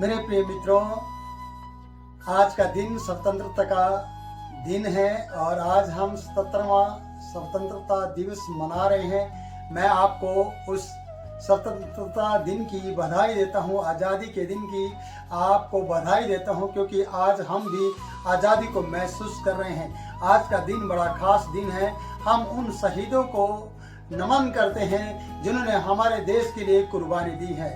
मेरे प्रिय मित्रों, आज का दिन स्वतंत्रता का दिन है और आज हम 77वां स्वतंत्रता दिवस मना रहे हैं। मैं आपको उस स्वतंत्रता दिन की बधाई देता हूं, आज़ादी के दिन की आपको बधाई देता हूं, क्योंकि आज हम भी आज़ादी को महसूस कर रहे हैं। आज का दिन बड़ा खास दिन है। हम उन शहीदों को नमन करते हैं जिन्होंने हमारे देश के लिए कुर्बानी दी है।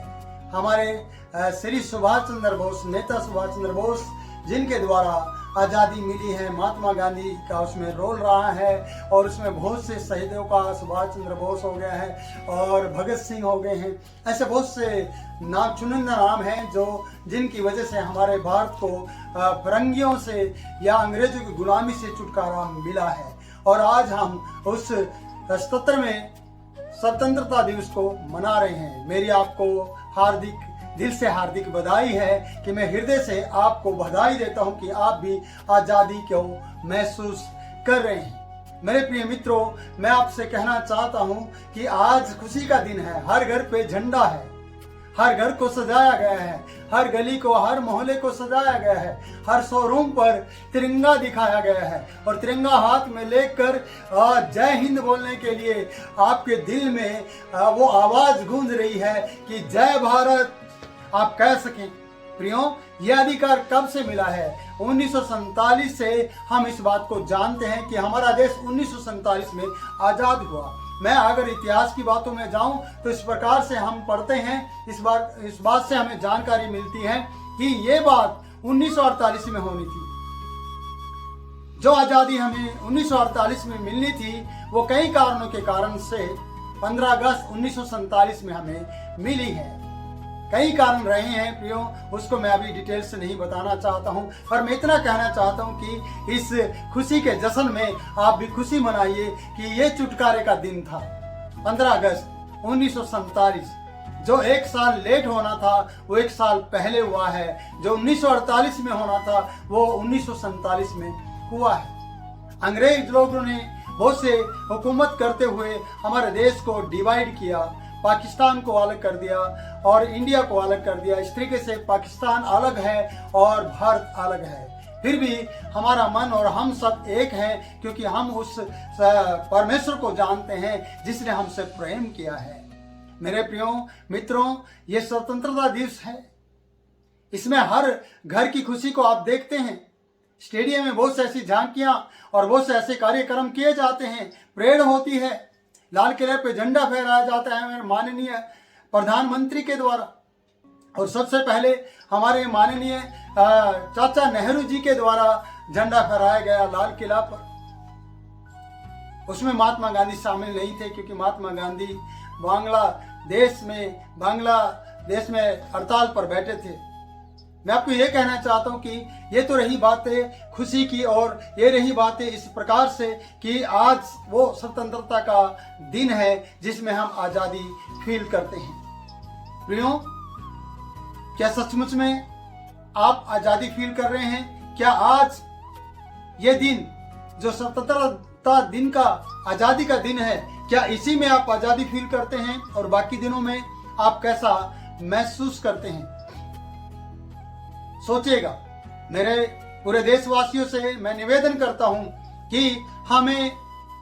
हमारे श्री सुभाष चंद्र बोस, नेता सुभाष चंद्र बोस, जिनके द्वारा आज़ादी मिली है। महात्मा गांधी का उसमें रोल रहा है और उसमें बहुत से शहीदों का, सुभाष चंद्र बोस हो गया है और भगत सिंह हो गए हैं। ऐसे बहुत से नाम, चुनिंदा नाम हैं जो जिनकी वजह से हमारे भारत को फिरंगियों से या अंग्रेजों की गुलामी से छुटकारा मिला है। और आज हम उस 77वें स्वतंत्रता दिवस को मना रहे हैं। मेरी आपको दिल से हार्दिक बधाई है कि मैं हृदय से आपको बधाई देता हूं कि आप भी आज़ादी को महसूस कर रहे हैं। मेरे प्रिय मित्रों, मैं आपसे कहना चाहता हूं कि आज खुशी का दिन है। हर घर पे झंडा है, हर घर को सजाया गया है, हर गली को, हर मोहल्ले को सजाया गया है, हर शोरूम पर तिरंगा दिखाया गया है और तिरंगा हाथ में लेकर जय हिंद बोलने के लिए आपके दिल में वो आवाज गूंज रही है कि जय भारत आप कह सकें। प्रियो, यह अधिकार कब से मिला है? 1947 से हम इस बात को जानते हैं कि हमारा देश 1947 में आजाद हुआ। मैं अगर इतिहास की बातों में जाऊं तो इस प्रकार से हम पढ़ते हैं, इस बात से हमें जानकारी मिलती है कि ये बात 1948 में होनी थी। जो आज़ादी हमें 1948 में मिलनी थी वो कई कारणों के कारण से 15 अगस्त 1947 में हमें मिली है। कई कारण रहे हैं प्रियो, उसको मैं अभी डिटेल से नहीं बताना चाहता हूं, पर मैं इतना कहना चाहता हूं कि इस खुशी के जश्न में आप भी खुशी मनाइए कि ये छुटकारे का दिन था। 15 अगस्त 1947 जो एक साल लेट होना था वो एक साल पहले हुआ है। जो 1948 में होना था वो 1947 में हुआ है। अंग्रेज लोगों ने बहुत से हुकूमत करते हुए हमारे देश को डिवाइड किया, पाकिस्तान को अलग कर दिया और इंडिया को अलग कर दिया। इस तरीके से पाकिस्तान अलग है और भारत अलग है। फिर भी हमारा मन और हम सब एक हैं, क्योंकि हम उस परमेश्वर को जानते हैं जिसने हमसे प्रेम किया है। मेरे प्रियो मित्रों, ये स्वतंत्रता दिवस है। इसमें हर घर की खुशी को आप देखते हैं। स्टेडियम में बहुत से ऐसी झांकियां और बहुत से ऐसे कार्यक्रम किए जाते हैं, परेड होती है, लाल किले पे झंडा फहराया जाता है हमारे माननीय प्रधानमंत्री के द्वारा। और सबसे पहले हमारे माननीय चाचा नेहरू जी के द्वारा झंडा फहराया गया लाल किला पर। उसमें महात्मा गांधी शामिल नहीं थे, क्योंकि महात्मा गांधी बांग्लादेश में हड़ताल पर बैठे थे। मैं आपको ये कहना चाहता हूं कि ये तो रही बातें खुशी की, और ये रही बातें इस प्रकार से कि आज वो स्वतंत्रता का दिन है जिसमें हम आज़ादी फील करते हैं। प्रियो, क्या सचमुच में आप आज़ादी फील कर रहे हैं? क्या आज ये दिन जो स्वतंत्रता दिन का, आज़ादी का दिन है, क्या इसी में आप आज़ादी फील करते हैं और बाकी दिनों में आप कैसा महसूस करते हैं? सोचिएगा। मेरे पूरे देशवासियों से मैं निवेदन करता हूं कि हमें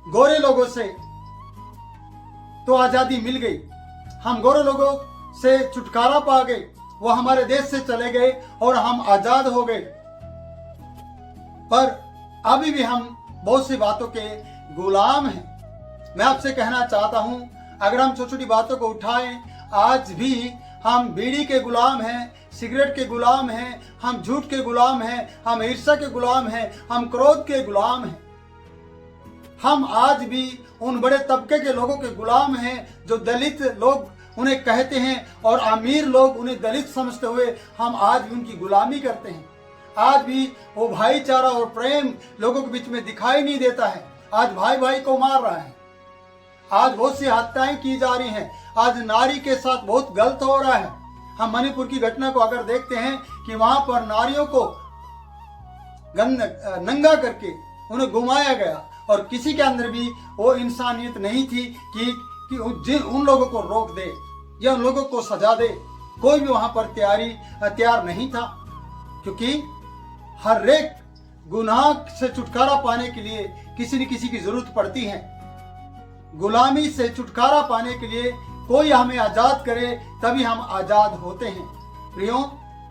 गोरे लोगों से तो आजादी मिल गई, हम गोरे लोगों से छुटकारा पा गए, वो हमारे देश से चले गए और हम आजाद हो गए। पर अभी भी हम बहुत सी बातों के गुलाम हैं। मैं आपसे कहना चाहता हूं, अगर हम छोटी छोटी बातों को उठाएं, आज भी हम बीड़ी के गुलाम हैं, सिगरेट के गुलाम हैं, हम झूठ के गुलाम हैं, हम ईर्ष्या के गुलाम हैं, हम क्रोध के गुलाम हैं। हम आज भी उन बड़े तबके के लोगों के गुलाम हैं जो दलित लोग उन्हें कहते हैं और अमीर लोग उन्हें दलित समझते हुए हम आज भी उनकी गुलामी करते हैं। आज भी वो भाईचारा और प्रेम लोगों के बीच में दिखाई नहीं देता है। आज भाई भाई को मार रहा है, आज बहुत सी हत्याएं की जा रही हैं, आज नारी के साथ बहुत गलत हो रहा है। हम मणिपुर की घटना को अगर देखते हैं कि वहां पर नारियों को नंगा करके उन्हें घुमाया गया और किसी के अंदर भी वो इंसानियत नहीं थी कि उन लोगों को रोक दे या उन लोगों को सजा दे। कोई भी वहां पर तैयार नहीं था, क्योंकि हर एक गुनाह से छुटकारा पाने के लिए किसी न किसी की जरूरत पड़ती है। गुलामी से छुटकारा पाने के लिए कोई हमें आजाद करे, तभी हम आजाद होते हैं। प्रियो,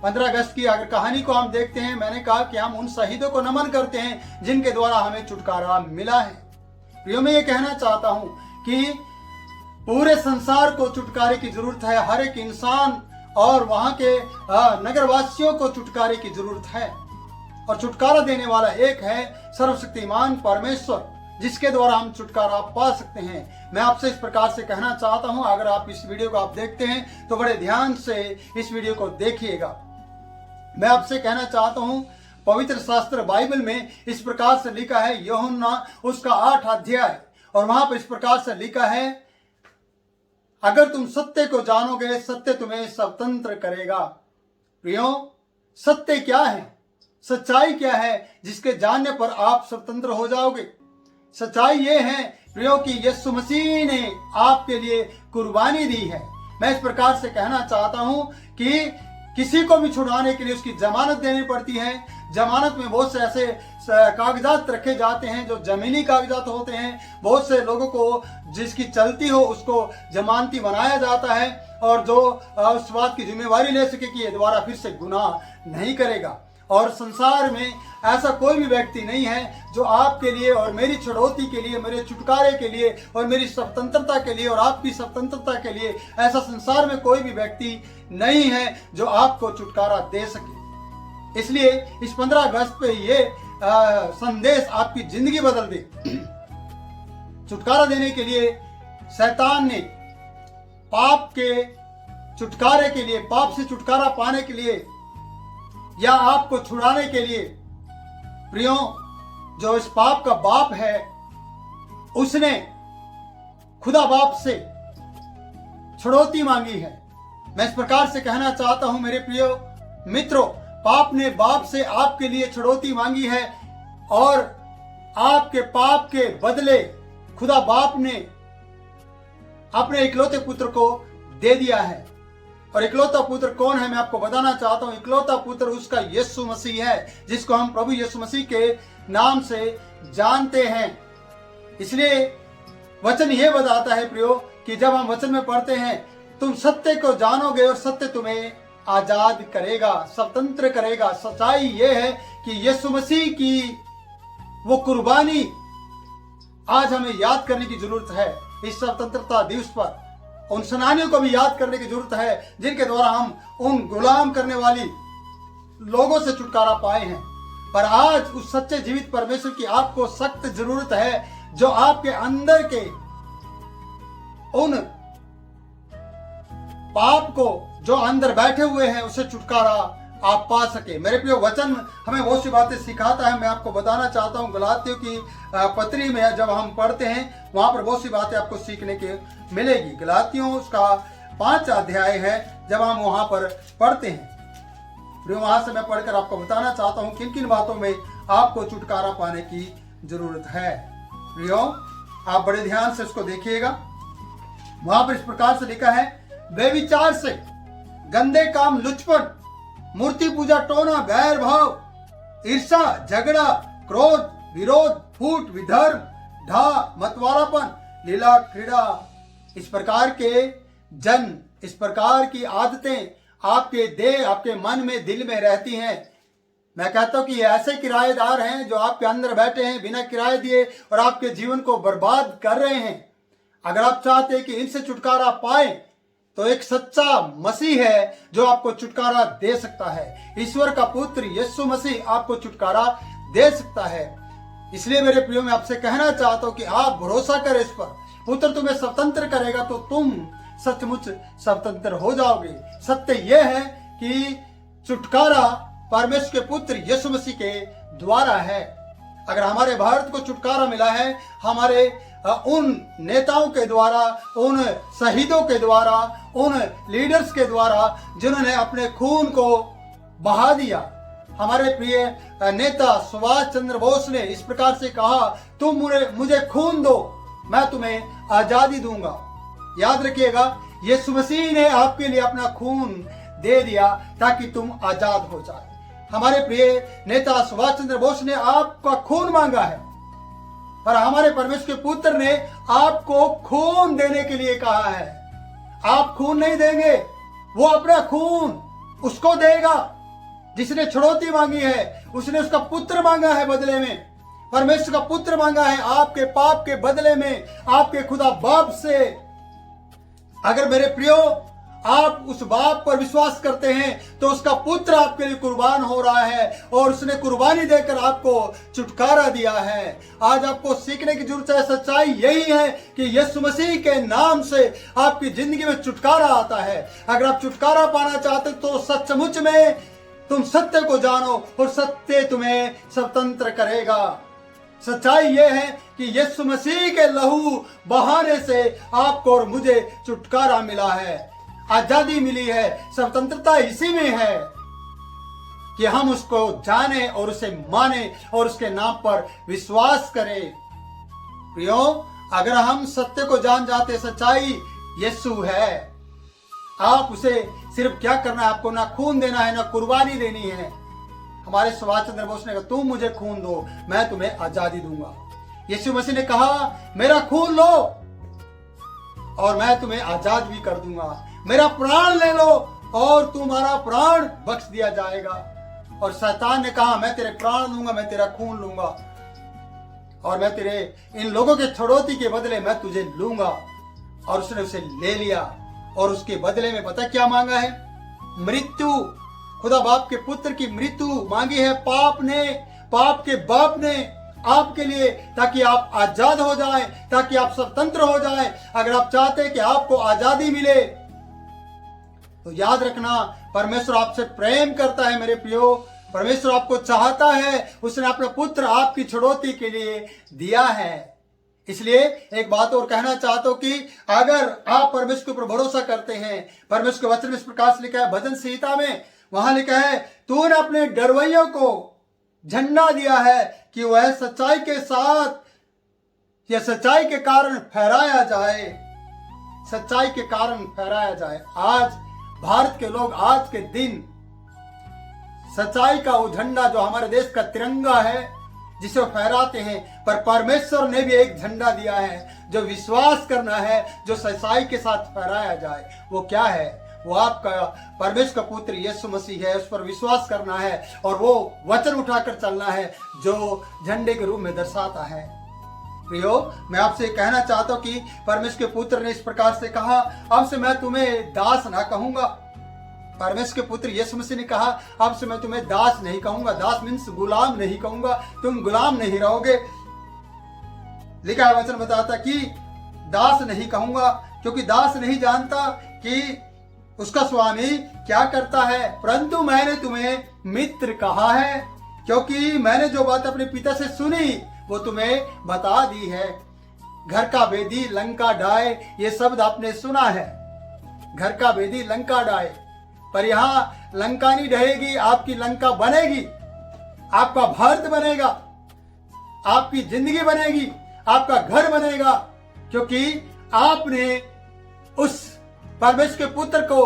15 अगस्त की अगर कहानी को हम देखते हैं, मैंने कहा कि हम उन शहीदों को नमन करते हैं जिनके द्वारा हमें छुटकारा मिला है। प्रियो, मैं ये कहना चाहता हूं कि पूरे संसार को छुटकारे की जरूरत है। हर एक इंसान और वहां के नगरवासियों को छुटकारे की जरूरत है, और छुटकारा देने वाला एक है, सर्वशक्तिमान परमेश्वर, जिसके द्वारा हम छुटकारा पा सकते हैं। मैं आपसे इस प्रकार से कहना चाहता हूं, अगर आप इस वीडियो को आप देखते हैं तो बड़े ध्यान से इस वीडियो को देखिएगा। मैं आपसे कहना चाहता हूं, पवित्र शास्त्र बाइबल में इस प्रकार से लिखा है, यूहन्ना उसका 8 अध्याय, और वहां पर इस प्रकार से लिखा है, अगर तुम सत्य को जानोगे, सत्य तुम्हें स्वतंत्र करेगा। प्रियो, सत्य क्या है, सच्चाई क्या है, जिसके जानने पर आप स्वतंत्र हो जाओगे। सच्चाई ये है प्रियो कि यीशु मसीह ने आपके लिए कुर्बानी दी है। मैं इस प्रकार से कहना चाहता हूं कि किसी को भी छुड़ाने के लिए उसकी जमानत देनी पड़ती है। जमानत में बहुत से ऐसे कागजात रखे जाते हैं जो जमीनी कागजात होते हैं। बहुत से लोगों को जिसकी चलती हो उसको जमानती बनाया जाता है, और जो उस बात की जिम्मेवारी ले सके कि ये दोबारा फिर से गुनाह नहीं करेगा। और संसार में ऐसा कोई भी व्यक्ति नहीं है जो आपके लिए और मेरी छुड़ौती के लिए, मेरे छुटकारे के लिए और मेरी स्वतंत्रता के लिए और आपकी स्वतंत्रता के लिए, ऐसा संसार में कोई भी व्यक्ति नहीं है जो आपको छुटकारा दे सके। इसलिए इस 15 अगस्त पे ये संदेश आपकी जिंदगी बदल दे। छुटकारा देने के लिए शैतान ने पाप के छुटकारे के लिए, पाप से छुटकारा पाने के लिए या आपको छुड़ाने के लिए, प्रियो, जो इस पाप का बाप है, उसने खुदा बाप से छुड़ौती मांगी है। मैं इस प्रकार से कहना चाहता हूं मेरे प्रियो मित्रों, पाप ने बाप से आपके लिए छुड़ौती मांगी है, और आपके पाप के बदले खुदा बाप ने अपने इकलौते पुत्र को दे दिया है। और इकलौता पुत्र कौन है, मैं आपको बताना चाहता हूं। इकलौता पुत्र उसका यीशु मसीह है, जिसको हम प्रभु यीशु मसीह के नाम से जानते हैं। इसलिए वचन यह बताता है प्रियो कि जब हम वचन में पढ़ते हैं, तुम सत्य को जानोगे और सत्य तुम्हें आजाद करेगा, स्वतंत्र करेगा। सच्चाई यह है कि यीशु मसीह की वो कुर्बानी आज हमें याद करने की जरूरत है। इस स्वतंत्रता दिवस पर उन सेनानियों को भी याद करने की जरूरत है जिनके द्वारा हम उन गुलाम करने वाली लोगों से छुटकारा पाए हैं। पर आज उस सच्चे जीवित परमेश्वर की आपको सख्त जरूरत है, जो आपके अंदर के उन पाप को जो अंदर बैठे हुए हैं उससे छुटकारा आप पा सके। मेरे प्रिय, वचन हमें बहुत सी बातें सिखाता है। मैं आपको बताना चाहता हूँ, गलातियों की पत्री में जब हम पढ़ते हैं वहां पर बहुत सी बातें आपको सीखने के मिलेगी। गलातियों उसका 5 अध्याय है, जब हम वहां पर पढ़ते हैं, फिर वहां से मैं पढ़कर आपको बताना चाहता हूँ किन किन बातों में आपको छुटकारा पाने की जरूरत है। प्रियो, आप बड़े ध्यान से उसको देखिएगा। वहां पर इस प्रकार से लिखा है, बेविचार से, गंदे काम, लुचपन, मूर्ति पूजा, टोना, बैर भाव, ईर्षा, झगड़ा, क्रोध, विरोध, फूट, विधर्म, ढा, मतवालापन, लीला, क्रीड़ा, इस प्रकार के जन, इस प्रकार की आदतें आपके देह, आपके मन में, दिल में रहती हैं। मैं कहता हूं कि ये ऐसे किराएदार हैं जो आपके अंदर बैठे हैं बिना किराए दिए और आपके जीवन को बर्बाद कर रहे हैं। अगर आप चाहते हैं कि इनसे छुटकारा पाए, तो एक सच्चा मसीह है जो आपको छुटकारा दे सकता है। ईश्वर का पुत्र यीशु मसीह आपको छुटकारा दे सकता है। इसलिए मेरे प्रियो, मैं आपसे कहना चाहता हूं कि आप भरोसा करें इस पर। पुत्र तुम्हें स्वतंत्र करेगा तो तुम सचमुच स्वतंत्र हो जाओगे। सत्य यह है कि छुटकारा परमेश्वर के पुत्र यीशु मसीह के द्वारा है। अगर हमारे भारत को छुटकारा मिला है हमारे उन नेताओं के द्वारा, उन शहीदों के द्वारा, उन लीडर्स के द्वारा जिन्होंने अपने खून को बहा दिया। हमारे प्रिय नेता सुभाष चंद्र बोस ने इस प्रकार से कहा, तुम मुझे खून दो, मैं तुम्हें आजादी दूंगा। याद रखिएगा, यीशु मसीह ने आपके लिए अपना खून दे दिया ताकि तुम आजाद हो जाए। हमारे प्रिय नेता सुभाष चंद्र बोस ने आपका खून मांगा है, पर हमारे परमेश्वर के पुत्र ने आपको खून देने के लिए कहा है। आप खून नहीं देंगे, वो अपना खून उसको देगा जिसने छुड़ौती मांगी है। उसने उसका पुत्र मांगा है बदले में, परमेश्वर का पुत्र मांगा है आपके पाप के बदले में, आपके खुदा बाप से। अगर मेरे प्रियो आप उस बाप पर विश्वास करते हैं तो उसका पुत्र आपके लिए कुर्बान हो रहा है और उसने कुर्बानी देकर आपको छुटकारा दिया है। आज आपको सीखने की जरूरत है। सच्चाई यही है कि यीशु मसीह के नाम से आपकी जिंदगी में छुटकारा आता है। अगर आप छुटकारा पाना चाहते तो सचमुच में तुम सत्य को जानो और सत्य तुम्हें स्वतंत्र करेगा। सच्चाई यह है कि यीशु मसीह के लहू बहाने से आपको और मुझे छुटकारा मिला है, आजादी मिली है। स्वतंत्रता इसी में है कि हम उसको जाने और उसे माने और उसके नाम पर विश्वास करें। प्रियो, अगर हम सत्य को जान जाते, सच्चाई यीशु है, आप उसे सिर्फ क्या करना है, आपको ना खून देना है ना कुर्बानी देनी है। हमारे सुभाष चंद्र बोस ने कहा, तुम मुझे खून दो, मैं तुम्हें आजादी दूंगा। यीशु मसीह ने कहा, मेरा खून लो और मैं तुम्हें आजाद भी कर दूंगा। मेरा प्राण ले लो और तुम्हारा प्राण बख्श दिया जाएगा। और शैतान ने कहा, मैं तेरे प्राण लूंगा, मैं तेरा खून लूंगा और मैं तेरे इन लोगों के छुड़ौती के बदले मैं तुझे लूंगा। और उसने उसे ले लिया और उसके बदले में पता क्या मांगा है? मृत्यु। खुदा बाप के पुत्र की मृत्यु मांगी है पाप ने, पाप के बाप ने आपके लिए, ताकि आप आजाद हो जाएं, ताकि आप स्वतंत्र हो जाएं। अगर आप चाहते हैं कि आपको आजादी मिले तो याद रखना, परमेश्वर आपसे प्रेम करता है मेरे प्रियो। परमेश्वर आपको चाहता है, उसने अपना पुत्र आपकी छुड़ौती के लिए दिया है। इसलिए एक बात और कहना चाहता हूं कि अगर आप परमेश्वर के ऊपर भरोसा करते हैं, परमेश्वर के वचन में इस प्रकार से लिखा है, भजन संहिता में वहां लिखा है, तूने अपने डरवैयों को झंडा दिया है कि वह सच्चाई के साथ या सच्चाई के कारण फहराया जाए, सच्चाई के कारण फहराया जाए। आज भारत के लोग आज के दिन सच्चाई का वो झंडा जो हमारे देश का तिरंगा है जिसे फहराते हैं, पर परमेश्वर ने भी एक झंडा दिया है जो विश्वास करना है, जो सच्चाई के साथ फहराया जाए। वो क्या है? वो आपका परमेश्वर का पुत्र यीशु मसीह है। उस पर विश्वास करना है और वो वचन उठाकर चलना है जो झंडे के रूप में दर्शाता है। प्रियो, मैं आपसे कहना चाहता हूं कि परमेश्वर के पुत्र ने इस प्रकार से कहा, अब से मैं तुम्हें दास ना कहूंगा। परमेश्वर के पुत्र यीशु मसीह ने कहा, अब से मैं तुम्हें दास नहीं कहूंगा। दास मीन्स गुलाम नहीं कहूंगा, तुम गुलाम नहीं रहोगे। लिखा है, वचन बताता कि दास नहीं कहूंगा, क्योंकि दास नहीं जानता कि उसका स्वामी क्या करता है, परंतु मैंने तुम्हें मित्र कहा है, क्योंकि मैंने जो बात अपने पिता से सुनी वो तुम्हें बता दी है। घर का भेदी लंका डाय, ये शब्द आपने सुना है। घर का भेदी लंका डाय, पर यहां लंका नहीं ढहेगी, आपकी लंका बनेगी, आपका भारत बनेगा, आपकी जिंदगी बनेगी, आपका घर बनेगा, क्योंकि आपने उस परमेश्वर के पुत्र को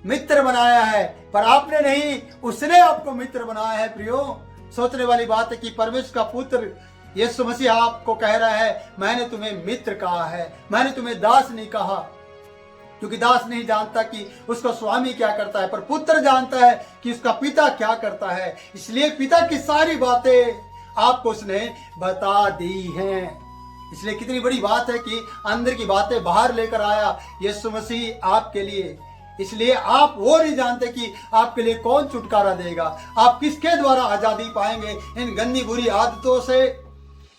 मित्र बनाया है, पर आपने नहीं, उसने आपको मित्र बनाया है। प्रियो, सोचने वाली बात है कि परमेश्वर का पुत्र यीशु मसीह आपको कह रहा है, मैंने तुम्हें मित्र कहा है, मैंने तुम्हें दास नहीं कहा, क्योंकि दास नहीं जानता कि उसका स्वामी क्या करता है, पर पुत्र जानता है कि उसका पिता क्या करता है। इसलिए पिता की सारी बातें आपको उसने बता दी हैं। इसलिए कितनी बड़ी बात है कि अंदर की बातें बाहर लेकर आया यीशु मसीह आपके लिए। इसलिए आप वो नहीं जानते कि आपके लिए कौन छुटकारा देगा, आप किसके द्वारा आजादी पाएंगे इन गंदी बुरी आदतों से,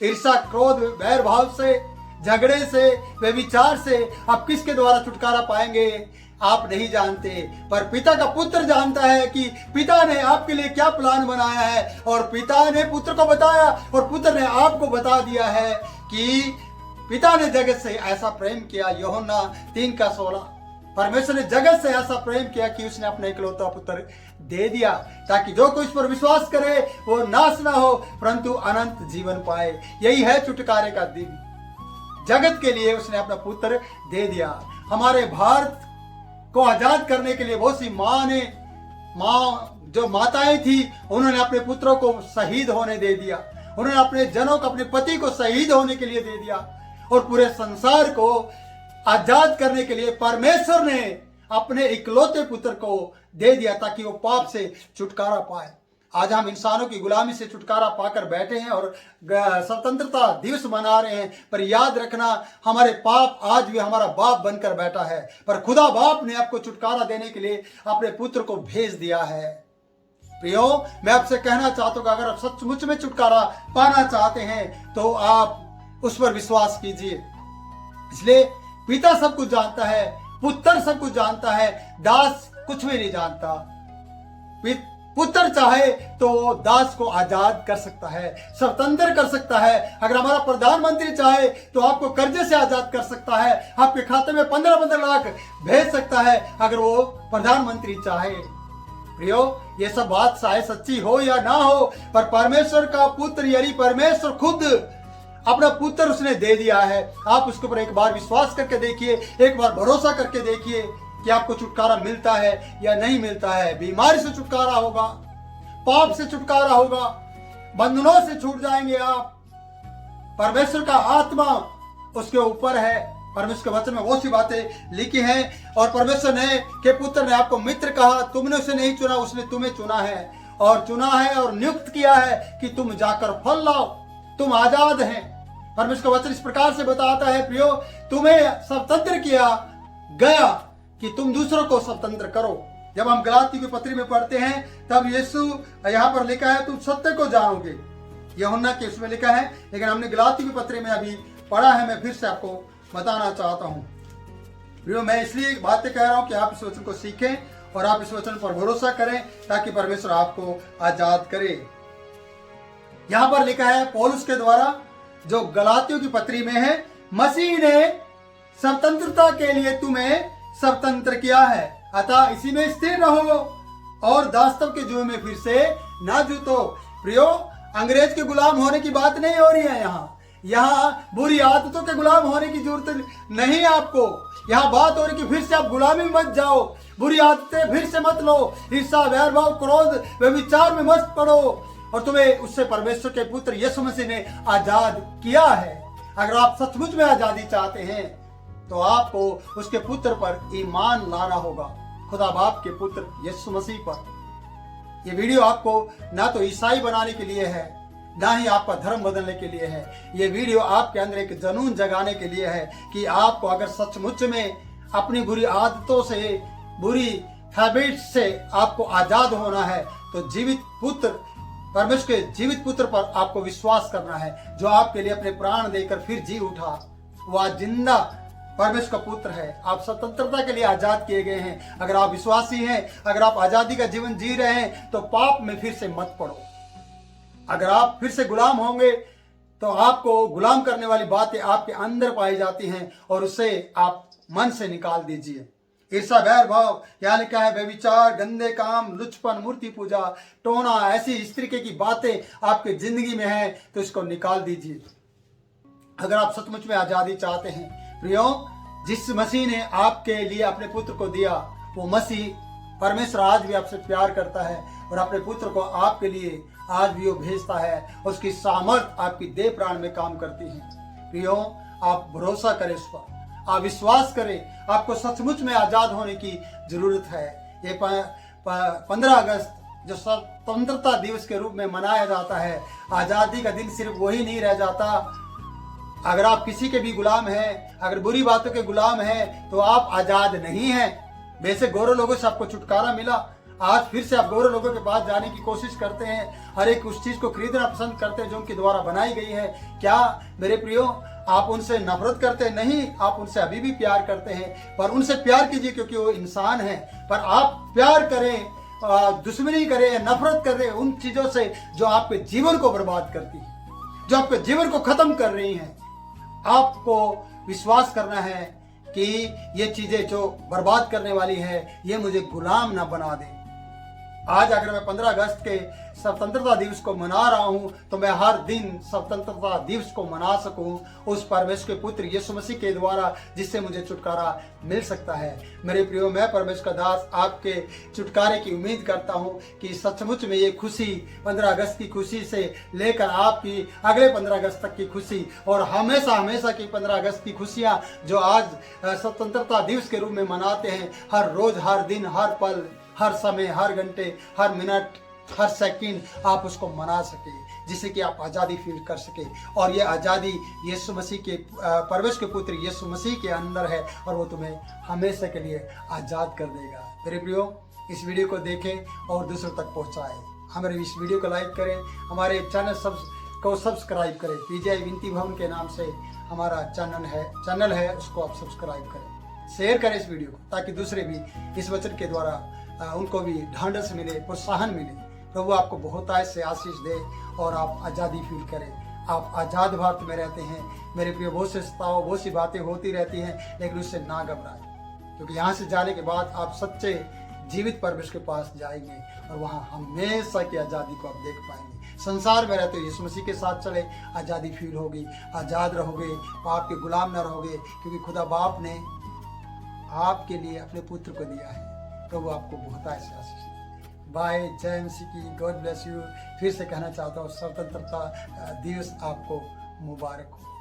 ईर्ष्या, क्रोध, वैर भाव से, झगड़े से, व्यभिचार से। आप किसके द्वारा छुटकारा पाएंगे आप नहीं जानते, पर पिता का पुत्र जानता है कि पिता ने आपके लिए क्या प्लान बनाया है, और पिता ने पुत्र को बताया और पुत्र ने आपको बता दिया है कि पिता ने जगत से ऐसा प्रेम किया। यूहन्ना 3:16, परमेश्वर ने जगत से ऐसा प्रेम किया कि उसने अपने इकलौता पुत्र दे दिया, ताकि जो कोई इस पर विश्वास करे वो नाश ना हो परंतु अनंत जीवन पाए। यही है छुटकारे का दिन। जगत के लिए उसने अपना पुत्र दे दिया। हमारे भारत को आजाद करने के लिए बहुत सी जो माताएं थी, उन्होंने अपने पुत्रों को शहीद होने दे दिया। उन्होंने अपने जनों को, अपने पति को शहीद होने के लिए दे दिया। और पूरे संसार को आजाद करने के लिए परमेश्वर ने अपने इकलौते पुत्र को दे दिया ताकि वो पाप से छुटकारा पाए। आज हम इंसानों की गुलामी से छुटकारा पाकर बैठे हैं और स्वतंत्रता दिवस मना रहे हैं, पर याद रखना हमारे पाप आज भी हमारा बाप बनकर बैठा है। पर खुदा बाप ने आपको छुटकारा देने के लिए अपने पुत्र को भेज दिया है। प्रियो, मैं आपसे कहना चाहता हूँ कि अगर आप सचमुच में छुटकारा पाना चाहते हैं तो आप उस पर विश्वास कीजिए। इसलिए पिता सब कुछ जानता है, पुत्र सब कुछ जानता है, दास कुछ भी नहीं जानता। पुत्र चाहे तो दास को आजाद कर सकता है, स्वतंत्र कर सकता है। अगर हमारा प्रधानमंत्री चाहे तो आपको कर्जे से आजाद कर सकता है, आपके खाते में 15-15 लाख भेज सकता है अगर वो प्रधानमंत्री चाहे। प्रियो, ये सब बात चाहे सच्ची हो या ना हो, पर परमेश्वर का पुत्र यानी परमेश्वर खुद अपना पुत्र उसने दे दिया है। आप उसके ऊपर एक बार विश्वास करके देखिए, एक बार भरोसा करके देखिए कि आपको छुटकारा मिलता है या नहीं मिलता है। बीमारी से छुटकारा होगा, पाप से छुटकारा होगा, बंधनों से छूट जाएंगे आप। परमेश्वर का आत्मा उसके ऊपर है। परमेश्वर के वचन में वो सी बातें लिखी हैं। और परमेश्वर ने के पुत्र ने आपको मित्र कहा, तुमने उसे नहीं चुना, उसने तुम्हें चुना है और नियुक्त किया है कि तुम जाकर फल लाओ, तुम आजाद हैं। परमेश्वर का वचन इस प्रकार से बताता है, प्रियो, तुम्हें स्वतंत्र किया गया कि तुम दूसरों को स्वतंत्र करो। जब हम गलाती की पत्री में पढ़ते हैं तब यीशु यहाँ पर लिखा है, तुम सत्य को जानोगे, यूहन्ना के उसमें लिखा है, लेकिन हमने गलाती की पत्री में अभी पढ़ा है। मैं फिर से आपको बताना चाहता हूँ। प्रियो, मैं इसलिए बातें कह रहा हूँ कि आप इस वचन को सीखें और आप इस वचन पर भरोसा करें ताकि परमेश्वर आपको आजाद करे। यहाँ पर लिखा है पौलुस के द्वारा, जो गलातियों की पत्री में है, मसीह ने स्वतंत्रता के लिए तुम्हें स्वतंत्र किया है, अतः इसी में स्थिर रहो और दासत्व के जुए में फिर से ना जूतो। प्रियो, अंग्रेज के गुलाम होने की बात नहीं हो रही है। यहाँ बुरी आदतों के गुलाम होने की जरूरत नहीं आपको। यहाँ बात हो रही कि फिर से आप गुलामी मत जाओ, बुरी आदतें फिर से मत लो, ईर्ष्या, वैर भाव, क्रोध, व्यभिचार में मत पड़ो। और तुम्हें उससे परमेश्वर के पुत्र यीशु मसीह ने आजाद किया है। अगर आप सचमुच में आजादी चाहते हैं तो आपको उसके पुत्र पर ईमान लाना होगा, खुदा बाप के पुत्र यीशु मसीह पर। यह वीडियो आपको ना तो ईसाई बनाने के लिए है, ना ही आपका धर्म बदलने के लिए है। यह वीडियो आपके अंदर एक जुनून जगाने के लिए है कि आपको अगर सचमुच में अपनी बुरी आदतों से, बुरी हैबिट्स से आपको आजाद होना है तो जीवित पुत्र, परमेश्वर के जीवित पुत्र पर आपको विश्वास करना है, जो आपके लिए अपने प्राण देकर फिर जी उठा। वह जिंदा परमेश्वर का पुत्र है। आप स्वतंत्रता के लिए आजाद किए गए हैं। अगर आप विश्वासी हैं, अगर आप आजादी का जीवन जी रहे हैं तो पाप में फिर से मत पड़ो। अगर आप फिर से गुलाम होंगे तो आपको गुलाम करने वाली बातें आपके अंदर पाई जाती हैं और उसे आप मन से निकाल दीजिए। ईर्ष्या, वैर भाव, यहाँ लिखा है व्यभिचार, गंदे काम, लुचपन, मूर्ति पूजा, टोना, ऐसी इस तरीके की बातें आपकी जिंदगी में है तो इसको निकाल दीजिए। अगर आप सचमुच में आजादी चाहते हैं, प्रियो, जिस मसीह ने आपके लिए अपने पुत्र को दिया, वो मसीह परमेश्वर आज भी आपसे प्यार करता है और अपने पुत्र को आपके लिए आज भी वो भेजता है। उसकी सामर्थ आपकी देह प्राण में काम करती है। प्रियो, आप भरोसा करें उस पर, आप विश्वास करें। आपको सचमुच में आजाद होने की जरूरत है। ये 15 अगस्त जो स्वतंत्रता दिवस के रूप में मनाया जाता है, आजादी का दिन सिर्फ वही नहीं रह जाता। अगर आप किसी के भी गुलाम हैं, अगर बुरी बातों के गुलाम हैं, तो आप आजाद नहीं हैं। वैसे गोरे लोगों से आपको छुटकारा मिला, आज फिर से आप गोरे लोगों के पास जाने की कोशिश करते हैं, हर एक उस चीज को खरीदना पसंद करते हैं जो उनके द्वारा बनाई गई है। क्या मेरे प्रियो, आप उनसे नफरत करते नहीं, आप उनसे अभी भी प्यार करते हैं, पर उनसे प्यार कीजिए क्योंकि वो इंसान है। पर आप प्यार करें, दुश्मनी करें, नफरत करें उन चीजों से जो आपके जीवन को बर्बाद करती है, जो आपके जीवन को खत्म कर रही हैं। आपको विश्वास करना है कि ये चीजें जो बर्बाद करने वाली है, ये मुझे गुलाम ना बना दे। आज अगर मैं 15 अगस्त के स्वतंत्रता दिवस को मना रहा हूं तो मैं हर दिन स्वतंत्रता दिवस को मना सकूं उस परमेश्वर के पुत्र यीशु मसीह के द्वारा, जिससे मुझे छुटकारा मिल सकता है। मेरे प्रियो, मैं परमेश्वर का दास आपके छुटकारे की उम्मीद करता हूं कि सचमुच में ये खुशी 15 अगस्त की खुशी से लेकर आपकी अगले 15 अगस्त तक की खुशी और हमेशा हमेशा की 15 अगस्त की खुशियां जो आज स्वतंत्रता दिवस के रूप में मनाते हैं, हर रोज, हर दिन, हर पल, हर समय, हर घंटे, हर मिनट, हर सेकंड आप उसको मना सके, जिससे कि आप आज़ादी फील कर सके। और ये आज़ादी यीशु मसीह के परमेश्वर के पुत्र यीशु मसीह के अंदर है और वो तुम्हें हमेशा के लिए आज़ाद कर देगा। मेरे प्रियो, इस वीडियो को देखें और दूसरों तक पहुंचाएं। हमारे इस वीडियो को लाइक करें, हमारे चैनल को सब्सक्राइब करें। पीजीआई विनती भवन के नाम से हमारा चैनल है, उसको आप सब्सक्राइब करें। शेयर करें इस वीडियो को, ताकि दूसरे भी इस वचन के द्वारा उनको भी ढांढस मिले, प्रोत्साहन मिले। प्रभु आपको बहुत से आशीष दे और आप आज़ादी फील करें। आप आज़ाद भारत में रहते हैं मेरे प्रिय। बहुत से सताव, बहुत सी बातें होती रहती हैं, लेकिन उससे ना घबराएं, क्योंकि यहाँ से जाने के बाद आप सच्चे जीवित परमेश्वर के पास जाएंगे और वहाँ हमेशा की आज़ादी को आप देख पाएंगे। संसार में रहते यीशु मसीह के साथ चले, आज़ादी फील होगी, आज़ाद रहोगे, पाप के गुलाम न रहोगे, क्योंकि खुदा बाप ने आपके लिए अपने पुत्र को दिया है। प्रभु आपको बहुत ऐसे आशीष दे। बाय, जय मसीह की, गॉड ब्लेस यू। फिर से कहना चाहता हूँ, स्वतंत्रता दिवस आपको मुबारक हो।